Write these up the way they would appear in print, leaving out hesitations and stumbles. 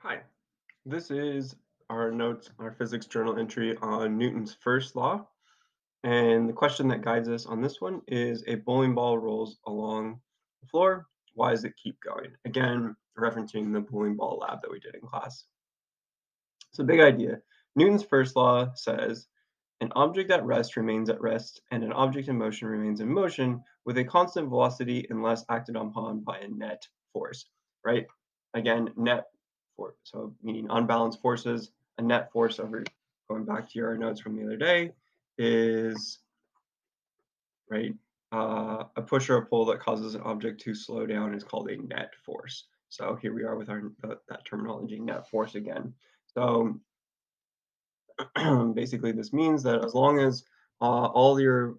Hi, this is our notes, our physics journal entry on Newton's first law. And the question that guides us on this one is a bowling ball rolls along the floor. Why does it keep going? Again, referencing the bowling ball lab that we did in class. So, big idea. Newton's first law says an object at rest remains at rest, and an object in motion remains in motion with a constant velocity unless acted upon by a net force, right? Again, net force, so meaning unbalanced forces. A net force over, going back to your notes from the other day, is, right, a push or a pull that causes an object to slow down is called a net force. So here we are with our that terminology, net force again. So basically, this means that as long as all your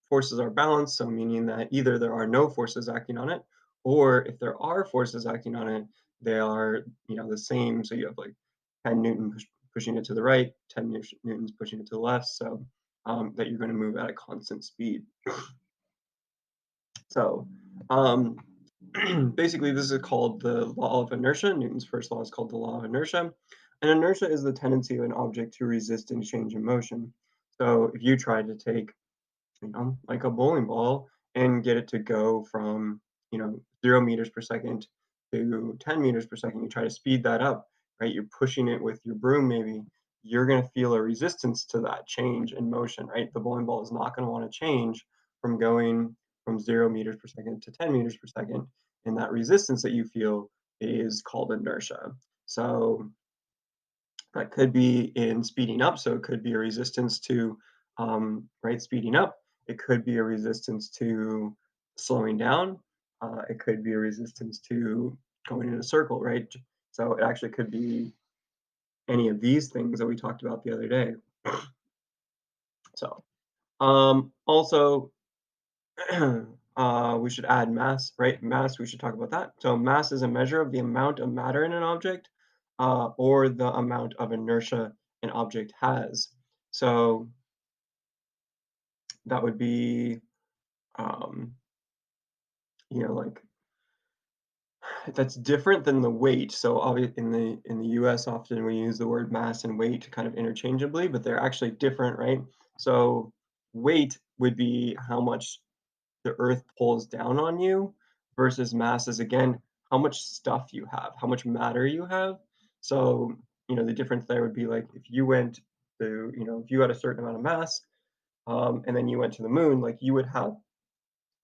forces are balanced, so meaning that either there are no forces acting on it, or if there are forces acting on it, they are the same. So you have like 10 Newton pushing it to the right, 10 newtons pushing it to the left, so that you're going to move at a constant speed. So um, basically, this is called the law of inertia. Newton's first law is called the law of inertia. And inertia is the tendency of an object to resist any change in motion. So if you try to take, like a bowling ball and get it to go from, 0 meters per second to 10 meters per second, you try to speed that up, right? You're pushing it with your broom, maybe. You're going to feel a resistance to that change in motion, right? The bowling ball is not going to want to change from going from 0 meters per second to 10 meters per second. And that resistance that you feel is called inertia. So that could be in speeding up, so it could be a resistance to, right, speeding up. It could be a resistance to slowing down. It could be a resistance to going in a circle, right? So it actually could be any of these things that we talked about the other day. So also, we should add mass, right? Mass, we should talk about that. So mass is a measure of the amount of matter in an object, or the amount of inertia an object has. So that would be, um, like that's different than the weight. So in the US, often we use the word mass and weight kind of interchangeably, but they're actually different, right? So weight would be how much the earth pulls down on you versus mass is again how much stuff you have, how much matter you have. So, the difference there would be like if you went to, if you had a certain amount of mass, and then you went to the moon, like you would have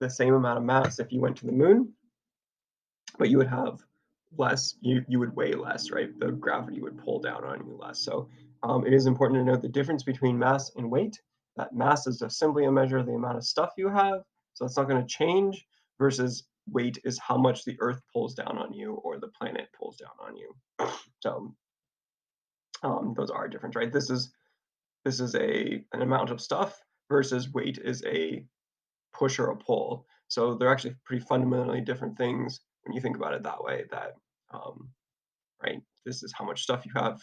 the same amount of mass if you went to the moon, but you would have less, you would weigh less, right? The gravity would pull down on you less. So it is important to note the difference between mass and weight. That mass is just simply a measure of the amount of stuff you have, so it's not going to change, versus weight is how much the earth pulls down on you or the planet pulls down on you. So those are different, right? This is an amount of stuff versus weight is a push or a pull. So they're actually pretty fundamentally different things when you think about it that way. That um, right, this is how much stuff you have,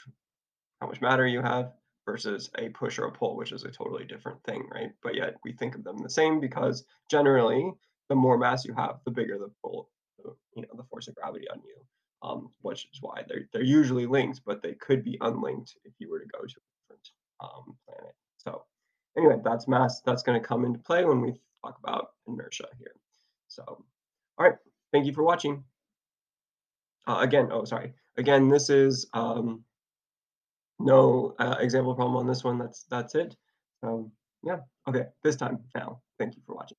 how much matter you have, versus a push or a pull, which is a totally different thing, right? But yet we think of them the same because generally, the more mass you have, the bigger the pull, the force of gravity on you. Which is why they're usually linked, but they could be unlinked if you were to go to a different planet. So anyway, that's mass. That's going to come into play when we talk about inertia here. So, all right. Thank you for watching. Again, oh, sorry. Again, this is no example problem on this one. That's it. So yeah. Okay. This time now. Thank you for watching.